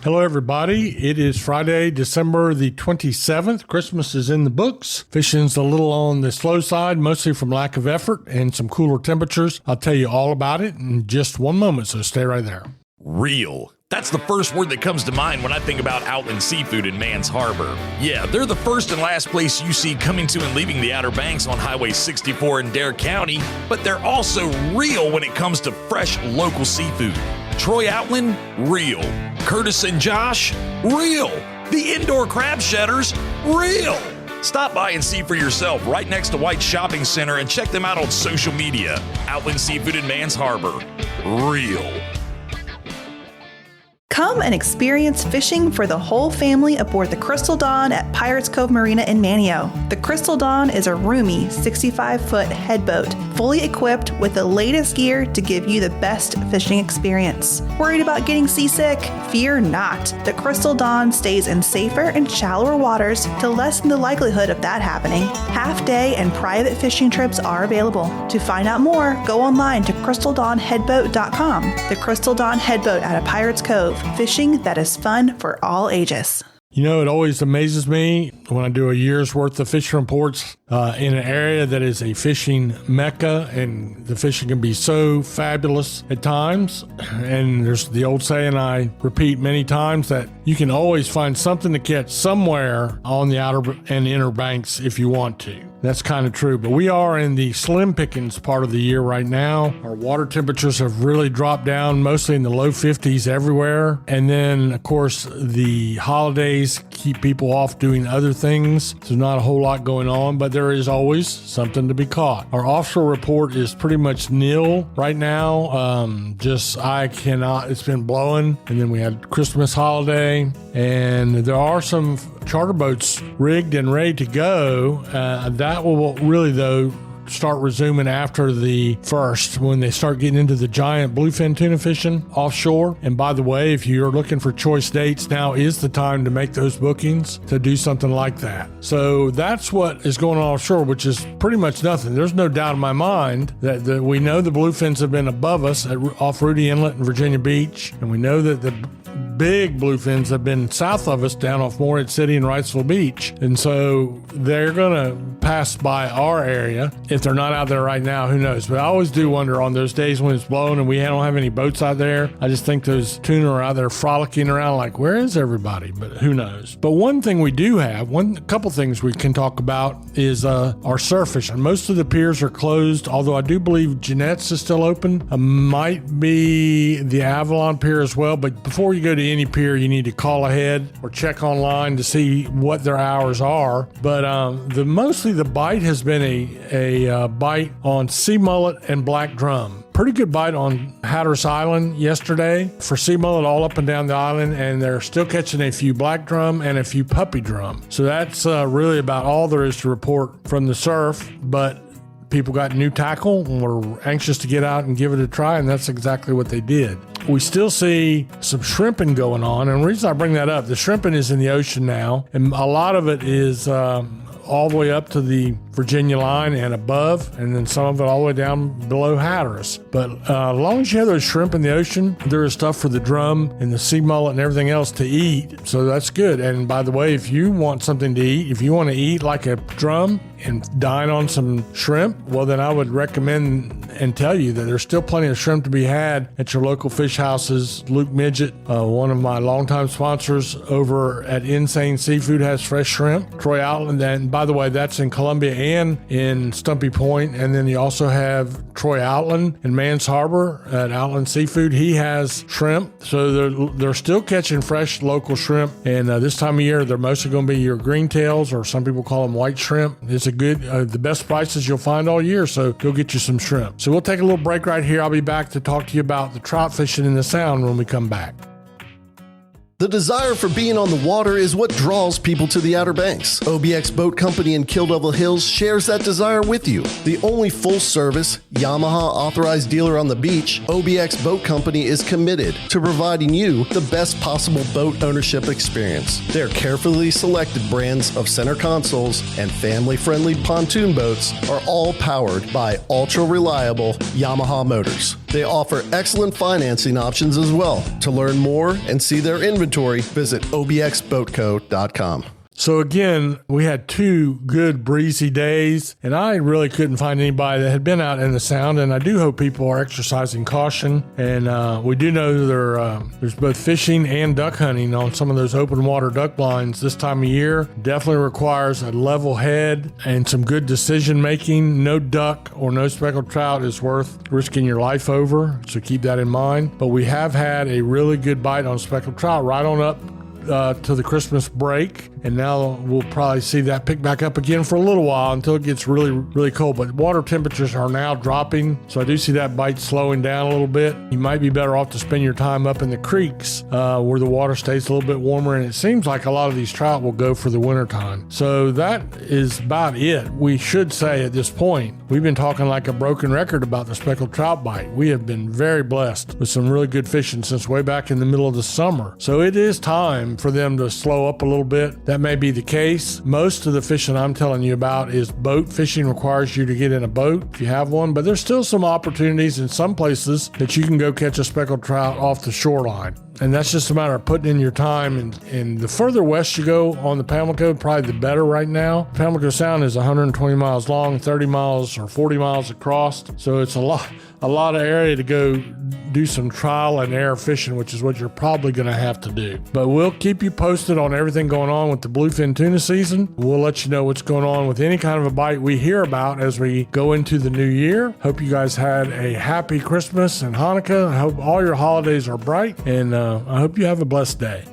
Hello, everybody. It is Friday, December the 27th. Christmas is in the books. Fishing's a little on the slow side, mostly from lack of effort and some cooler temperatures. I'll tell you all about it in just one moment, so stay right there. Real. That's the first word that comes to mind when I think about Outland Seafood in Mans Harbor. Yeah, they're the first and last place you see coming to and leaving the Outer Banks on Highway 64 in Dare County, but they're also real when it comes to fresh local seafood. Troy Outland, real. Curtis and Josh, real. The indoor crab shedders, real. Stop by and see for yourself right next to White Shopping Center and check them out on social media. Outland Seafood in Mans Harbor, real. Come and experience fishing for the whole family aboard the Crystal Dawn at Pirates Cove Marina in Manio. The Crystal Dawn is a roomy 65-foot headboat, fully equipped with the latest gear to give you the best fishing experience. Worried about getting seasick? Fear not. The Crystal Dawn stays in safer and shallower waters to lessen the likelihood of that happening. Half-day and private fishing trips are available. To find out more, go online to crystaldawnheadboat.com. The Crystal Dawn Headboat out of Pirates Cove. Fishing that is fun for all ages. You know, it always amazes me when I do a year's worth of fishing reports in an area that is a fishing mecca, and the fishing can be so fabulous at times. And there's the old saying I repeat many times that you can always find something to catch somewhere on the outer and inner banks if you want to. That's kind of true, but we are in the slim pickings part of the year right now. Our water temperatures have really dropped down, mostly in the low 50s everywhere. And then, of course, the holidays keep people off doing other things. There's not a whole lot going on, but there is always something to be caught. Our offshore report is pretty much nil right now. It's been blowing. And then we had Christmas holiday, and there are some charter boats rigged and ready to go. That will really, though, start resuming after the first, when they start getting into the giant bluefin tuna fishing offshore. And by the way, if you're looking for choice dates, now is the time to make those bookings to do something like that. So that's what is going on offshore, which is pretty much nothing. There's no doubt in my mind that we know the bluefins have been above us off Rudy Inlet and Virginia Beach, and we know that the big bluefins have been south of us down off Morehead City and Wrightsville Beach. And so they're going to pass by our area. If they're not out there right now, who knows? But I always do wonder on those days when it's blowing and we don't have any boats out there. I just think those tuna are out there frolicking around like, where is everybody? But who knows? But one thing we do have, a couple things we can talk about is our surf fishing. Most of the piers are closed, although I do believe Jeanette's is still open. Might be the Avalon Pier as well. But before you go to any pier, you need to call ahead or check online to see what their hours are. But mostly the bite has been a bite on sea mullet and black drum. Pretty good bite on Hatteras Island yesterday for sea mullet all up and down the island, and they're still catching a few black drum and a few puppy drum. So that's really about all there is to report from the surf. But people got new tackle and were anxious to get out and give it a try, and that's exactly what they did. We still see some shrimping going on, and the reason I bring that up, the shrimping is in the ocean now, and a lot of it is all the way up to the Virginia line and above, and then some of it all the way down below Hatteras. But as long as you have those shrimp in the ocean, there is stuff for the drum and the sea mullet and everything else to eat, so that's good. And by the way, if you want something to eat, if you want to eat like a drum and dine on some shrimp, well, then I would recommend and tell you that there's still plenty of shrimp to be had at your local fish houses. Luke Midget, one of my longtime sponsors over at Insane Seafood, has fresh shrimp. Troy Outland, and by the way, that's in Columbia and in Stumpy Point. And then you also have Troy Outland in Mans Harbor at Outland Seafood. He has shrimp. So they're still catching fresh local shrimp. And this time of year, they're mostly going to be your green tails, or some people call them white shrimp. It's a good, the best prices you'll find all year. So go get you some shrimp. So we'll take a little break right here. I'll be back to talk to you about the trout fishing in the Sound when we come back. The desire for being on the water is what draws people to the Outer Banks. OBX Boat Company in Kill Devil Hills shares that desire with you. The only full-service, Yamaha-authorized dealer on the beach, OBX Boat Company is committed to providing you the best possible boat ownership experience. Their carefully selected brands of center consoles and family-friendly pontoon boats are all powered by ultra-reliable Yamaha motors. They offer excellent financing options as well. To learn more and see their inventory, visit obxboatco.com. So again, we had 2 good breezy days, and I really couldn't find anybody that had been out in the Sound, and I do hope people are exercising caution. And we do know there's both fishing and duck hunting on some of those open water duck blinds this time of year. Definitely requires a level head and some good decision making. No duck or no speckled trout is worth risking your life over, so keep that in mind. But we have had a really good bite on speckled trout right on up to the Christmas break, and now we'll probably see that pick back up again for a little while until it gets really, really cold. But water temperatures are now dropping, so I do see that bite slowing down a little bit. You might be better off to spend your time up in the creeks where the water stays a little bit warmer, and it seems like a lot of these trout will go for the wintertime. So that is about it. We should say at this point, we've been talking like a broken record about the speckled trout bite. We have been very blessed with some really good fishing since way back in the middle of the summer. So it is time for them to slow up a little bit. That may be the case. Most of the fishing I'm telling you about is boat fishing, requires you to get in a boat if you have one, but there's still some opportunities in some places that you can go catch a speckled trout off the shoreline. And that's just a matter of putting in your time. And the further west you go on the Pamlico, probably the better right now. Pamlico Sound is 120 miles long, 30 miles or 40 miles across. So it's a lot of area to go do some trial and error fishing, which is what you're probably going to have to do. But we'll keep you posted on everything going on with the bluefin tuna season. We'll let you know what's going on with any kind of a bite we hear about as we go into the new year. Hope you guys had a happy Christmas and Hanukkah. I hope all your holidays are bright, and I hope you have a blessed day.